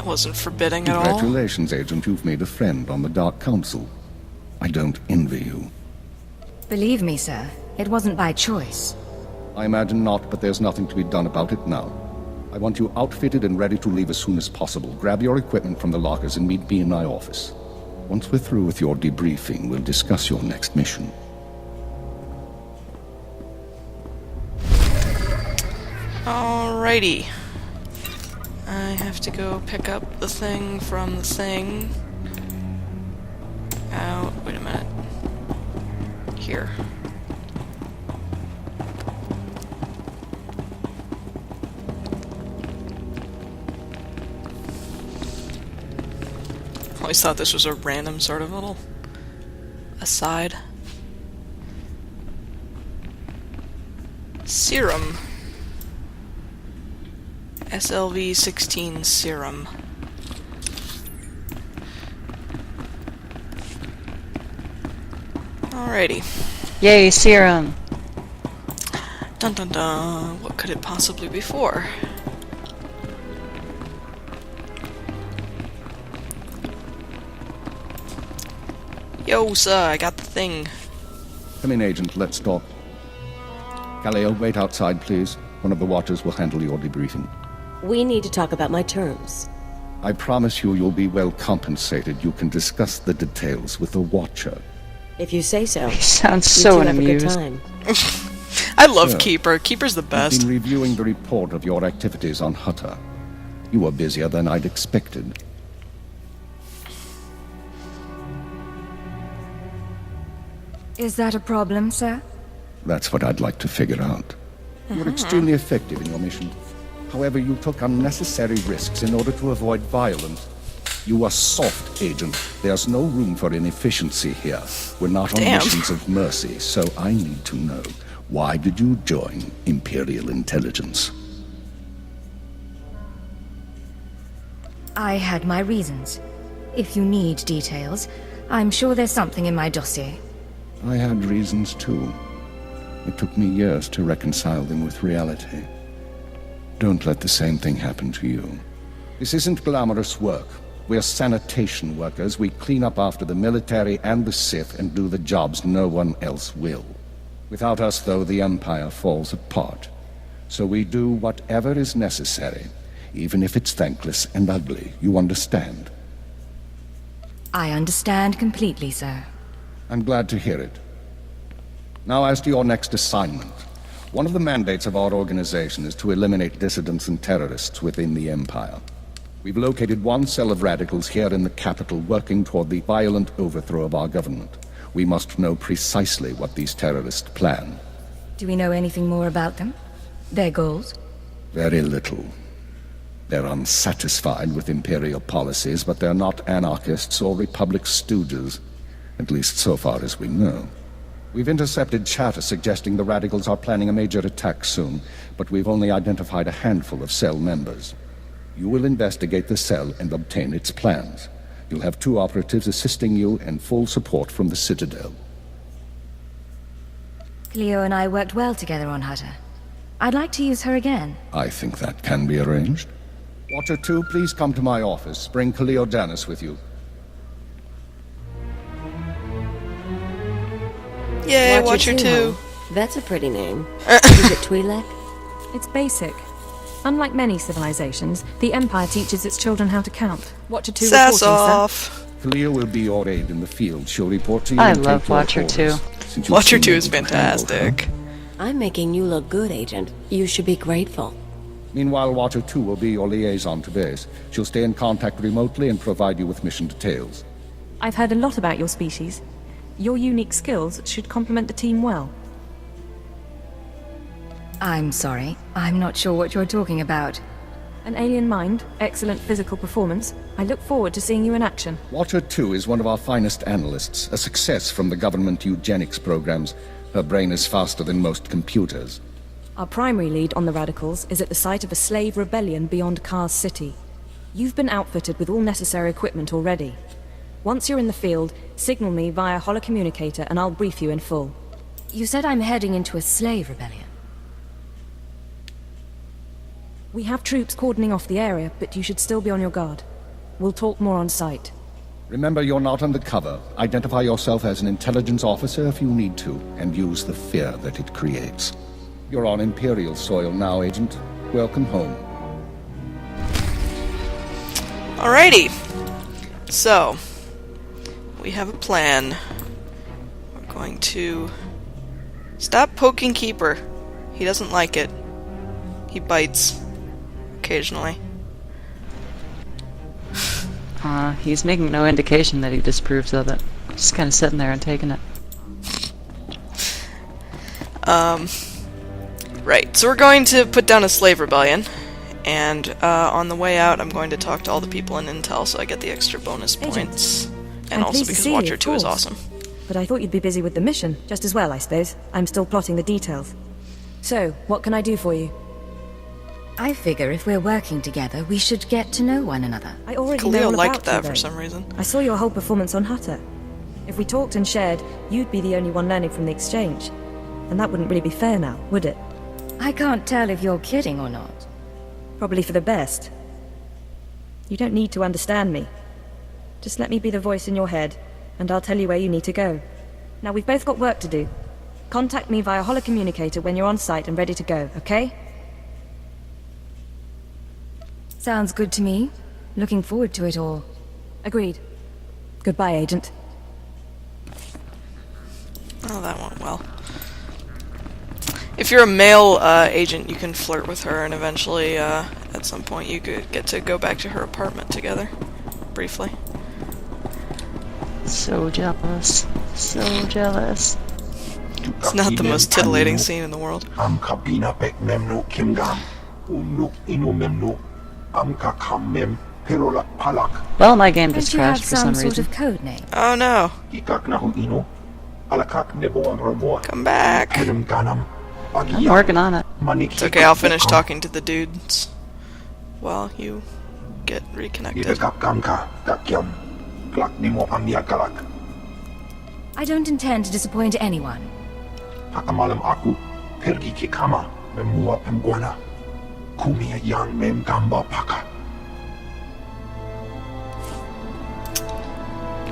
wasn't forbidding at all. Congratulations, Agent. You've made a friend on the Dark Council. I don't envy you. Believe me, sir, it wasn't by choice. I imagine not, but there's nothing to be done about it now. I want you outfitted and ready to leave as soon as possible. Grab your equipment from the lockers and meet me in my office. Once we're through with your debriefing, we'll discuss your next mission. Alrighty. I have to go pick up the thing from the thing. Out. Wait a minute. Here. Always thought this was a random sort of little aside. Serum. SLV-16 serum. Alrighty. Yay, serum. Dun dun dun. What could it possibly be for? Yo, sir, I got the thing. Come in, Agent. Let's talk. Kaleo, wait outside, please. One of the Watchers will handle your debriefing. We need to talk about my terms. I promise you you'll be well compensated. You can discuss the details with the Watcher. If you say so. He sounds You so two have a good unamused. time. I love Sir, Keeper. Keeper's the I've best. been reviewing the report of your activities on Hutta. You were busier than I'd expected. Is that a problem, sir? That's what I'd like to figure out. You were extremely effective in your mission. However, you took unnecessary risks in order to avoid violence. You are soft, Agent. There's no room for inefficiency here. We're not on Damn. missions of mercy, so I need to know, why did you join Imperial Intelligence? I had my reasons. If you need details, I'm sure there's something in my dossier. I had reasons too. It took me years to reconcile them with reality. Don't let the same thing happen to you. This isn't glamorous work. We're sanitation workers. We clean up after the military and the Sith and do the jobs no one else will. Without us, though, the Empire falls apart. So we do whatever is necessary, even if it's thankless and ugly. You understand? I understand completely, sir. I'm glad to hear it. Now, as to your next assignment. One of the mandates of our organization is to eliminate dissidents and terrorists within the Empire. We've located one cell of radicals here in the capital working toward the violent overthrow of our government. We must know precisely what these terrorists plan. Do we know anything more about them? Their goals? Very little. They're unsatisfied with Imperial policies, but they're not anarchists or Republic stooges. At least so far as we know. We've intercepted chatter suggesting the radicals are planning a major attack soon, but we've only identified a handful of cell members. You will investigate the cell and obtain its plans. You'll have 2 operatives assisting you and full support from the Citadel. Cleo and I worked well together on Hutta. I'd like to use her again. I think that can be arranged. Watcher 2, please come to my office. Bring Cleo Danis with you. Yay, Watcher 2. huh? That's a pretty name. Is it Twi'lek? It's basic. Unlike many civilizations, the Empire teaches its children how to count. Watcher 2 Sass reporting, sir. off. Cleo will be your aide in the field. She'll report to you I and love take your Watcher orders. 2. Since you've Watcher been 2 is able to handle her. fantastic. I'm making you look good, Agent. You should be grateful. Meanwhile, Watcher 2 will be your liaison to base. She'll stay in contact remotely and provide you with mission details. I've heard a lot about your species. Your unique skills should complement the team well. I'm sorry. I'm not sure what you're talking about. An alien mind, excellent physical performance. I look forward to seeing you in action. Watcher 2 is one of our finest analysts, a success from the government eugenics programs. Her brain is faster than most computers. Our primary lead on the radicals is at the site of a slave rebellion beyond Kaas City. You've been outfitted with all necessary equipment already. Once you're in the field, signal me via holocommunicator and I'll brief you in full. You said I'm heading into a slave rebellion. We have troops cordoning off the area, but you should still be on your guard. We'll talk more on site. Remember, you're not undercover. Identify yourself as an intelligence officer if you need to, and use the fear that it creates. You're on Imperial soil now, Agent. Welcome home. Alrighty. So, we have a plan. We're going to stop poking Keeper. He doesn't like it. He bites occasionally. He's making no indication that he disapproves of it. Just kind of sitting there and taking it. Right, so we're going to put down a slave rebellion, and on the way out I'm going to talk to all the people in Intel so I get the extra bonus points. And I'm also pleased to because see you, Watcher of 2 is course. awesome. But I thought you'd be busy with the mission, just as well, I suppose. I'm still plotting the details. So, what can I do for you? I figure if we're working together, we should get to know one another. I already know Khalil all liked about that you, for though. some reason. I saw your whole performance on Hutter. If we talked and shared, you'd be the only one learning from the exchange. And that wouldn't really be fair now, would it? I can't tell if you're kidding or not. Probably for the best. You don't need to understand me. Just let me be the voice in your head, and I'll tell you where you need to go. Now, we've both got work to do. Contact me via holocommunicator when you're on site and ready to go, okay? Sounds good to me. Looking forward to it all. Agreed. Goodbye, Agent. Oh, that went well. If you're a male agent, you can flirt with her, and eventually, at some point, you could get to go back to her apartment together. Briefly. So jealous. So jealous. It's not the most titillating scene in the world. Well, my game just Don't you have crashed for some some sort reason. of code name? Oh no! Come back! I'm working on it. It's okay, I'll finish talking to the dudes while you get reconnected. I don't intend to disappoint anyone.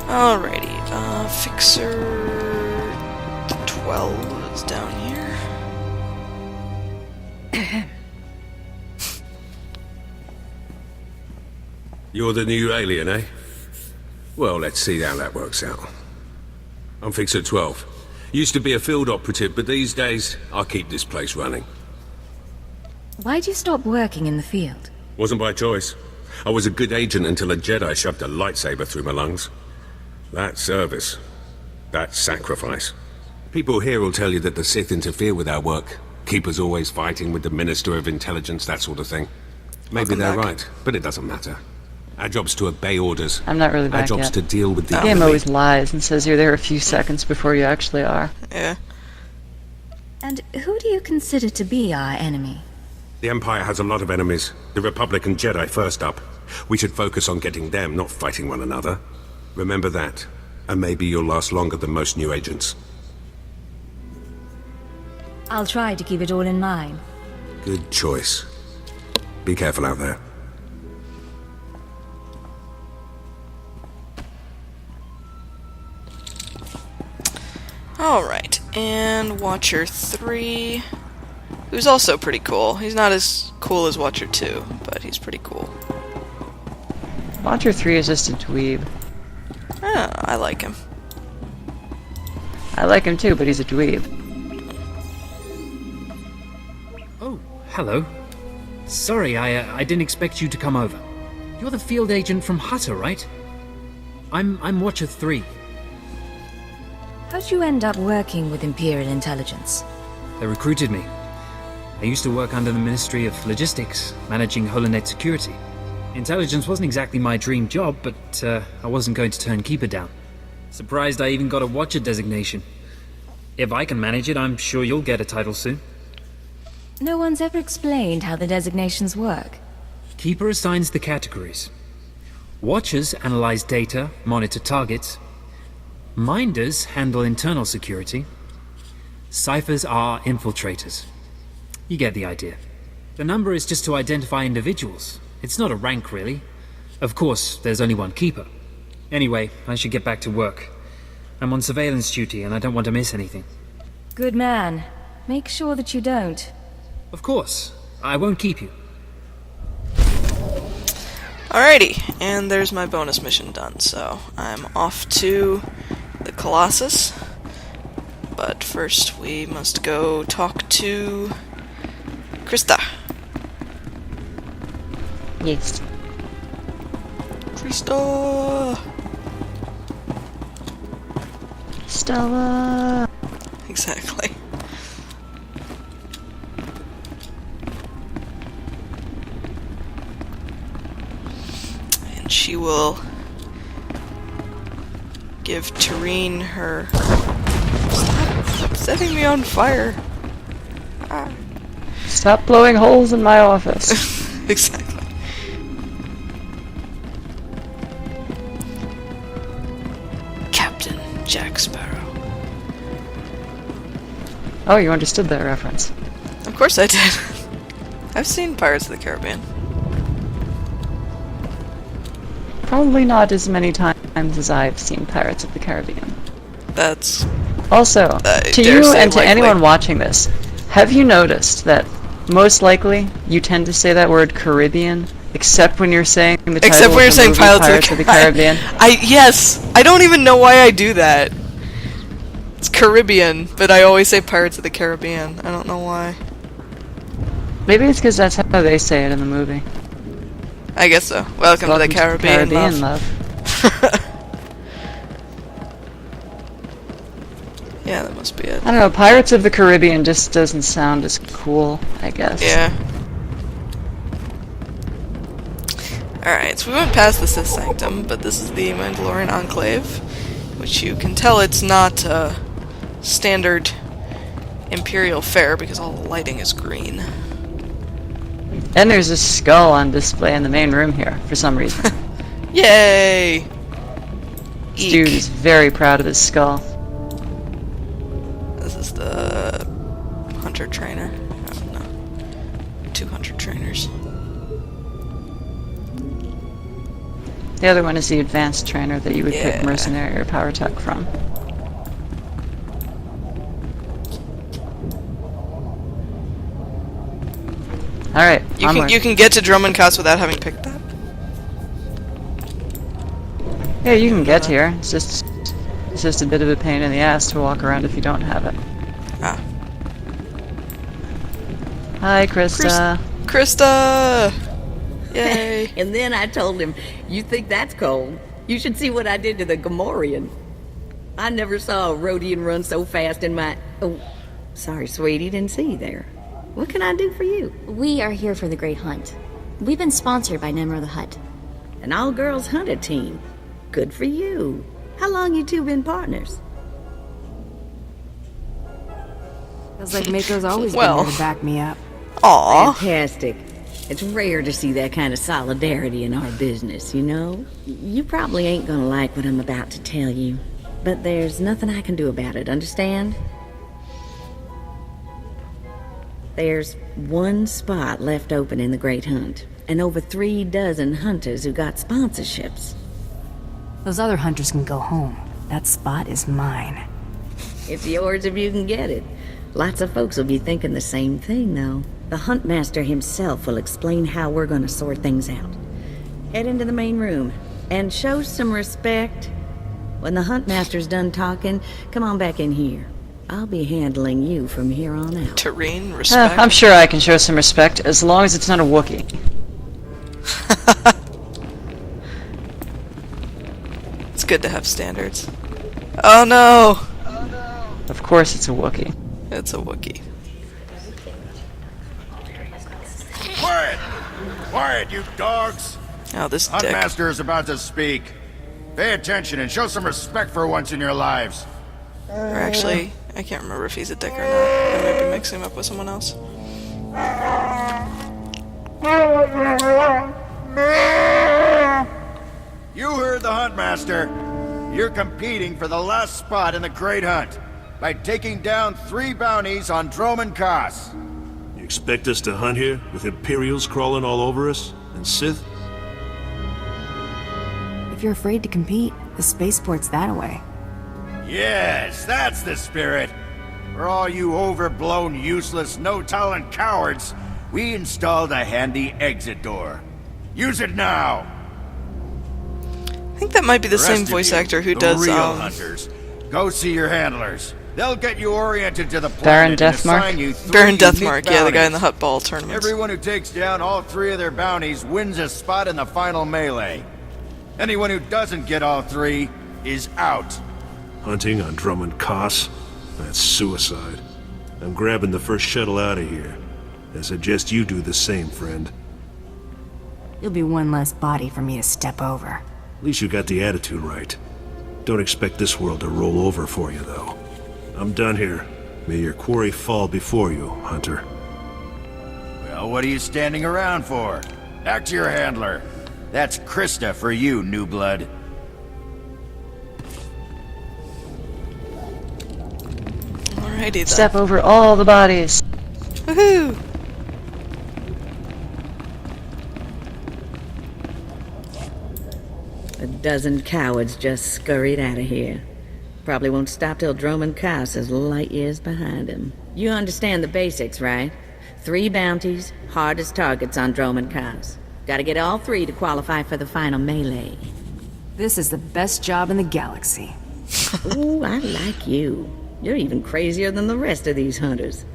Alrighty, Fixer 12 is down here. You're the new alien, eh? Well, let's see how that works out. I'm Fixer 12. Used to be a field operative, but these days, I keep this place running. Why'd you stop working in the field? Wasn't by choice. I was a good agent until a Jedi shoved a lightsaber through my lungs. That's service. That's sacrifice. People here will tell you that the Sith interfere with our work. Keep us always fighting with the Minister of Intelligence, that sort of thing. Maybe Welcome they're back. right, but it doesn't matter. Our job's to obey orders. I'm not really Our back job's yet. to deal with the The game enemy. always lies and says you're there a few seconds before you actually are. Yeah. And who do you consider to be our enemy? The Empire has a lot of enemies. The Republic and Jedi first up. We should focus on getting them, not fighting one another. Remember that, and maybe you'll last longer than most new agents. I'll try to keep it all in mind. Good choice. Be careful out there. Alright, and Watcher 3, who's also pretty cool. He's not as cool as Watcher 2, but he's pretty cool. Watcher 3 is just a dweeb. I like him. I like him too, but he's a dweeb. Oh, hello. Sorry, I didn't expect you to come over. You're the field agent from Hutter, right? I'm Watcher 3. How'd you end up working with Imperial Intelligence? They recruited me. I used to work under the Ministry of Logistics, managing Holonet security. Intelligence wasn't exactly my dream job, but I wasn't going to turn Keeper down. Surprised I even got a Watcher designation. If I can manage it, I'm sure you'll get a title soon. No one's ever explained how the designations work. Keeper assigns the categories. Watchers analyze data, monitor targets. Minders handle internal security. Ciphers are infiltrators. You get the idea. The number is just to identify individuals. It's not a rank, really. Of course, there's only one keeper. Anyway, I should get back to work. I'm on surveillance duty and I don't want to miss anything. Good man. Make sure that you don't. Of course. I won't keep you. Alrighty, and there's my bonus mission done, so I'm off to the Colossus. But first we must go talk to Krista. Yes. Krista! Stella! Exactly. And she will give Tarene her... Stop setting me on fire! Ah. Stop blowing holes in my office. Exactly. Captain Jack Sparrow. Oh, you understood that reference. Of course I did. I've seen Pirates of the Caribbean. Probably not as many times as I've seen Pirates of the Caribbean. That's... Also, to dare you say and to likely. anyone watching this, have you noticed that most likely you tend to say that word Caribbean, except when you're saying the title Except when you're of the saying movie, Pirates of the Caribbean? Yes! I don't even know why I do that. It's Caribbean, but I always say Pirates of the Caribbean. I don't know why. Maybe it's because that's how they say it in the movie. I guess so. Welcome to the Caribbean, love. Yeah, that must be it. I don't know, Pirates of the Caribbean just doesn't sound as cool, I guess. Yeah. Alright, so we went past the Sith Sanctum, but this is the Mandalorian Enclave, which you can tell it's not standard Imperial fare because all the lighting is green. And there's a skull on display in the main room here, for some reason. Yay! This dude is very proud of his skull. This is the hunter trainer. Oh, no. 2 hunter trainers. The other one is the advanced trainer that you would pick Yeah. mercenary or power tech from. Alright, You can get to Dromund Kaas without having picked that? Yeah, you can get here. It's just a bit of a pain in the ass to walk around if you don't have it. Ah. Hi, Krista. Krista! Yay! And then I told him, "You think that's cold? You should see what I did to the Gamorrean. I never saw a Rhodian run so fast in my... Oh, sorry, sweetie, didn't see you there. What can I do for you?" We are here for the Great Hunt. We've been sponsored by Nemro the Hutt. An all-girls hunter team. Good for you. How long you two been partners? Feels like Mako's always Well. been there to back me up. Aw. Fantastic. It's rare to see that kind of solidarity in our business, you know? You probably ain't gonna like what I'm about to tell you, but there's nothing I can do about it, understand? There's one spot left open in the Great Hunt, and over 3 dozen hunters who got sponsorships. Those other hunters can go home. That spot is mine. It's yours if you can get it. Lots of folks will be thinking the same thing, though. The Huntmaster himself will explain how we're gonna sort things out. Head into the main room, and show some respect. When the Huntmaster's done talking, come on back in here. I'll be handling you from here on out. Tarene, respect. I'm sure I can show some respect, as long as it's not a Wookiee. It's good to have standards. Oh no! Of course it's a Wookiee. It's a Wookiee. Quiet! Quiet, you dogs! Oh, this dick. Huntmaster is about to speak. Pay attention and show some respect for once in your lives. Or actually, I can't remember if he's a dick or not. I might be mixing him up with someone else. You heard the Huntmaster. You're competing for the last spot in the Great Hunt by taking down 3 bounties on Dromund Kaas. You expect us to hunt here with Imperials crawling all over us? And Sith? If you're afraid to compete, the spaceport's that away. Yes, that's the spirit. For all you overblown, useless, no-talent cowards, we installed a handy exit door. Use it now! I think that might be the same rest of voice you, actor who the does, real hunters. Go see your handlers. They'll get you oriented to the Baron planet and Deathmark? assign you 3 Baron unique Deathmark, yeah, the guy in the bounties. Hutball tournament. Everyone who takes down all 3 of their bounties wins a spot in the final melee. Anyone who doesn't get all 3 is out. Hunting on Dromund Kaas? That's suicide. I'm grabbing the first shuttle out of here. I suggest you do the same, friend. You'll be one less body for me to step over. At least you got the attitude right. Don't expect this world to roll over for you, though. I'm done here. May your quarry fall before you, Hunter. Well, what are you standing around for? Back to your handler. That's Krista for you, new blood. Alrighty then. Step over all the bodies. Woohoo! A dozen cowards just scurried out of here. Probably won't stop till Dromund Kaas is light years behind him. You understand the basics, right? 3 bounties, hardest targets on Dromund Kaas. Gotta get all 3 to qualify for the final melee. This is the best job in the galaxy. Ooh, I like you. You're even crazier than the rest of these hunters.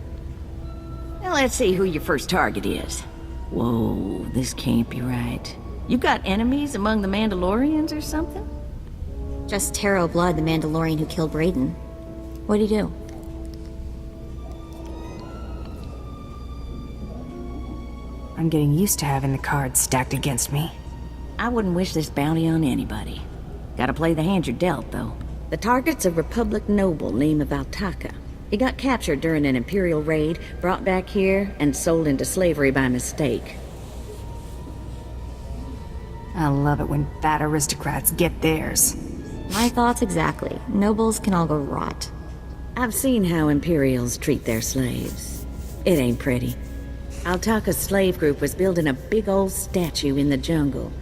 Now let's see who your first target is. Whoa, this can't be right. You got enemies among the Mandalorians or something? Just Taro Blood, the Mandalorian who killed Raiden. What'd he do? I'm getting used to having the cards stacked against me. I wouldn't wish this bounty on anybody. Gotta play the hand you're dealt, though. The target's a Republic noble named Valtaka. He got captured during an Imperial raid, brought back here, and sold into slavery by mistake. I love it when fat aristocrats get theirs. My thoughts exactly. Nobles can all go rot. I've seen how Imperials treat their slaves. It ain't pretty. Altaka's slave group was building a big old statue in the jungle.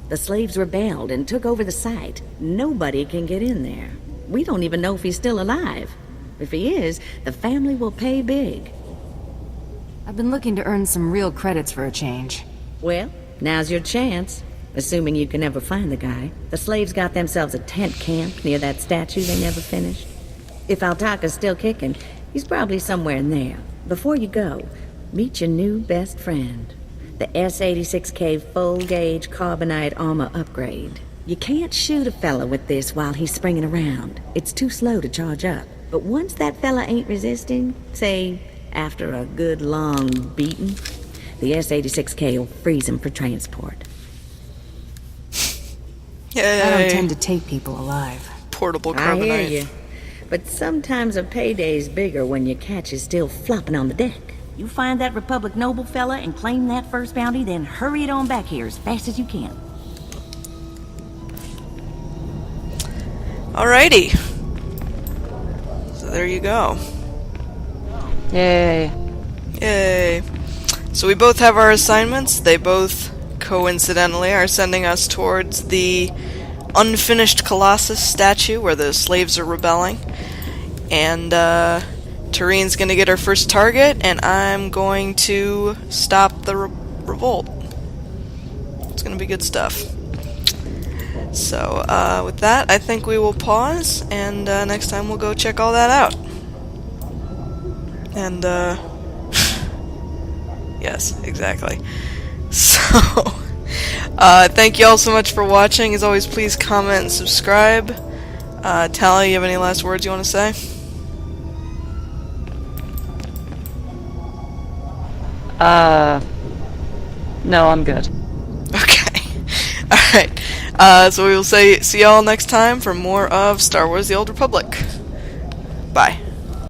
The slaves rebelled and took over the site. Nobody can get in there. We don't even know if he's still alive. If he is, the family will pay big. I've been looking to earn some real credits for a change. Well, now's your chance. Assuming you can ever find the guy. The slaves got themselves a tent camp near that statue they never finished. If Altaka's still kicking, he's probably somewhere in there. Before you go, meet your new best friend. The S-86K full-gauge carbonite armor upgrade. You can't shoot a fella with this while he's springing around. It's too slow to charge up. But once that fella ain't resisting, say, after a good long beating, the S-86K will freeze him for transport. Yay. I don't tend to take people alive. Portable carbonite. I hear you. But sometimes a payday's bigger when your catch is still flopping on the deck. You find that Republic noble fella and claim that first bounty, then hurry it on back here as fast as you can. Alrighty. So there you go. Yay. Yay. So we both have our assignments. They both, coincidentally, are sending us towards the unfinished Colossus statue where the slaves are rebelling. And, Tarene's gonna get her first target, and I'm going to stop the revolt. It's gonna be good stuff. So, with that, I think we will pause, and next time we'll go check all that out. And, yes, exactly. So, thank you all so much for watching. As always, please comment and subscribe. Tally, you have any last words you want to say? No, I'm good. Okay. Alright. So we will see y'all next time for more of Star Wars The Old Republic. Bye.